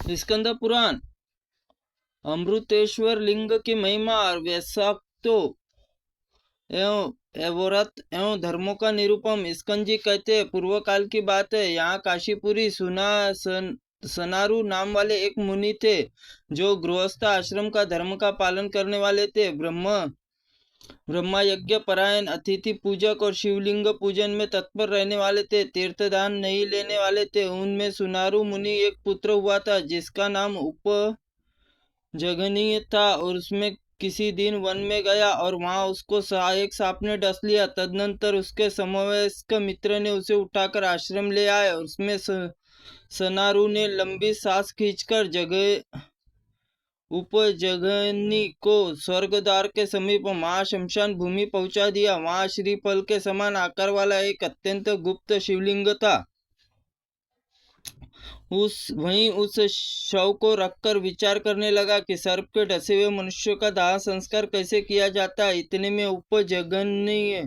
स्कंद पुराण अमृतेश्वर लिंग की महिमा और वैशाक्तो एवं व्रत एवं धर्मों का निरूपम। स्कंद जी कहते हैं, पूर्व काल की बात है। यहाँ काशीपुरी सनारू नाम वाले एक मुनि थे, जो गृहस्थ आश्रम का धर्म का पालन करने वाले थे। ब्रह्मा यज्ञ परायण, अतिथि पूजक और शिवलिंग पूजन में तत्पर रहने वाले थे। तीर्थदान नहीं लेने वाले थे। उनमें सुनारू मुनि एक पुत्र हुआ था, जिसका नाम उपजघनीय था। और उसमें किसी दिन वन में गया और वहां उसको एक सांप ने डस लिया। तदनंतर उसके समवयस्क मित्र ने उसे उठाकर आश्रम ले आए। और उसमें सनारू ने लंबी सांस खींचकर उपजघनी को स्वर्गद्वार के समीप महाशमशान भूमि पहुंचा दिया। वहां श्रीफल के समान आकार वाला एक अत्यंत गुप्त शिवलिंग था। वहीं उस शव को रखकर विचार करने लगा कि सर्प के डसे हुए मनुष्य का दाह संस्कार कैसे किया जाता है। इतने में उपजघनी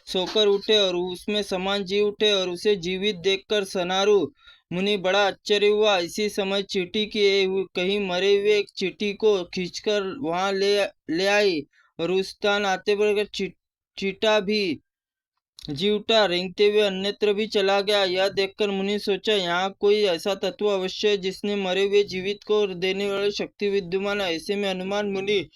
सोकर उठे और उसमें समान जी उठे और उसे जीवित देखकर सनारू मुनि बड़ा आश्चर्य हुआ। इसी समय चींटी की कहीं मरे हुए एक चींटी को खींचकर वहां ले आई और उस स्थान आते पर चींटा भी जी उठा, रेंगते हुए अन्यत्र भी चला गया। यह देखकर मुनि सोचा, यहाँ कोई ऐसा तत्व अवश्य है जिसने मरे हुए जीवित को देने वाली शक्ति विद्यमान है। ऐसे में हनुमान मुनि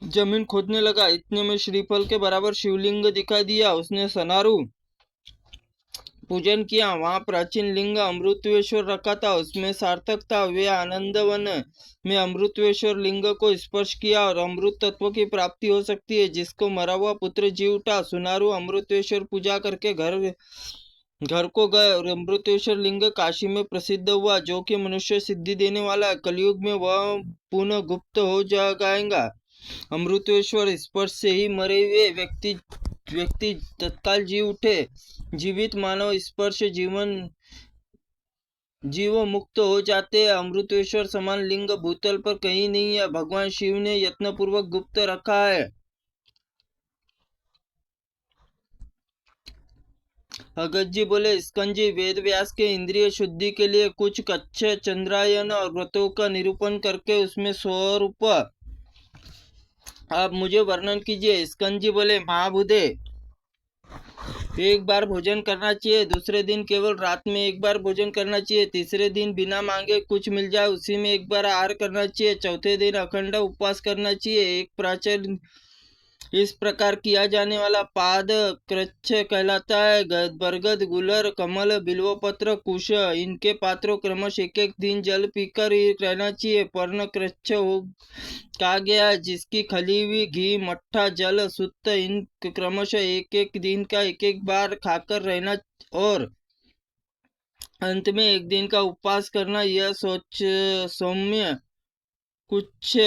जमीन खोदने लगा। इतने में श्रीफल के बराबर शिवलिंग दिखाई दिया। उसने सनारू पूजन किया। वहां प्राचीन लिंग अमृतेश्वर रखा था, उसमें सार्थक था। वे आनंदवन में अमृतेश्वर लिंग को स्पर्श किया और अमृत तत्व की प्राप्ति हो सकती है, जिसको मरा हुआ पुत्र जी उठा। सुनारू अमृतेश्वर पूजा करके घर को गए और अमृतेश्वर लिंग काशी में प्रसिद्ध हुआ, जो कि मनुष्य सिद्धि देने वाला है। कलयुग में वह पुनः गुप्त हो जाएगा। अमृतेश्वर स्पर्श से ही मरे हुए व्यक्ति तत्काल जी उठे। जीवित मानव स्पर्श जीव मुक्त हो जाते हैं। अमृतेश्वर समान लिंग भूतल पर कहीं नहीं है। भगवान शिव ने यत्नपूर्वक गुप्त रखा है। अगस्त जी बोले, स्कंद जी, वेद व्यास के इंद्रिय शुद्धि के लिए कुछ कच्छ चंद्रायन और व्रतों का निरूपण करके उसमें स्वरूप आप मुझे वर्णन कीजिए। स्कंद जी बोले, महाबुधे, एक बार भोजन करना चाहिए, दूसरे दिन केवल रात में एक बार भोजन करना चाहिए, तीसरे दिन बिना मांगे कुछ मिल जाए उसी में एक बार आहार करना चाहिए, चौथे दिन अखंड उपवास करना चाहिए। एक प्राचीन इस प्रकार किया जाने वाला पाद कृच्छ कहलाता है। बरगद, गुलर, कमल, बिल्वपत्र, कुश, इनके पात्रों क्रमश एक एक दिन जल पीकर ही रहना चाहिए। पर्ण कृच्छ कहा गया है, जिसकी खली हुई घी, मट्ठा, जल, सुत्त, इन क्रमश एक एक दिन का एक एक बार खाकर रहना और अंत में एक दिन का उपवास करना। यह सौम्य कुछ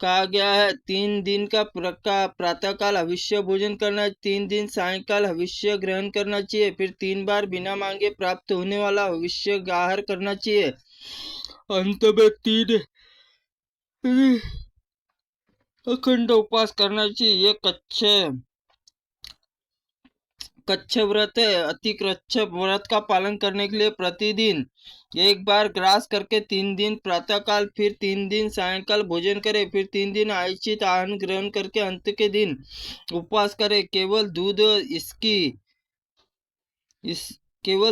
कहा गया है। 3 दिन का प्रातः काल हविष्य भोजन करना, 3 दिन सायंकाल हविष्य ग्रहण करना चाहिए, फिर 3 बार बिना मांगे प्राप्त होने वाला हविष्य आहार करना चाहिए। अंत में 3 अखंड उपवास करना चाहिए। ये कच्छ व्रत है। अति कच्छ व्रत का पालन करने के लिए प्रतिदिन एक बार ग्रास करके 3 दिन प्रातःकाल, फिर 3 दिन सायंकाल भोजन करे, फिर 3 दिन आयचित आहार ग्रहण करके अंत के दिन उपवास करे। केवल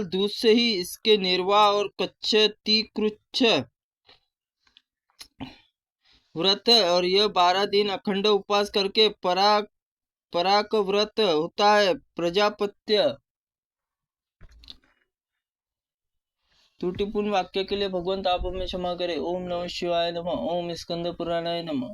दूध से ही इसके निर्वाह और कच्छतिकृच्छ व्रत है। और यह 12 दिन अखंड उपवास करके पराक व्रत होता है। प्रजापत्य त्रुटिपूर्ण वाक्य के लिए भगवंत आप हमें क्षमा करें। ओम नमः शिवाय नमः। ओम स्कंद पुराणाय नमः।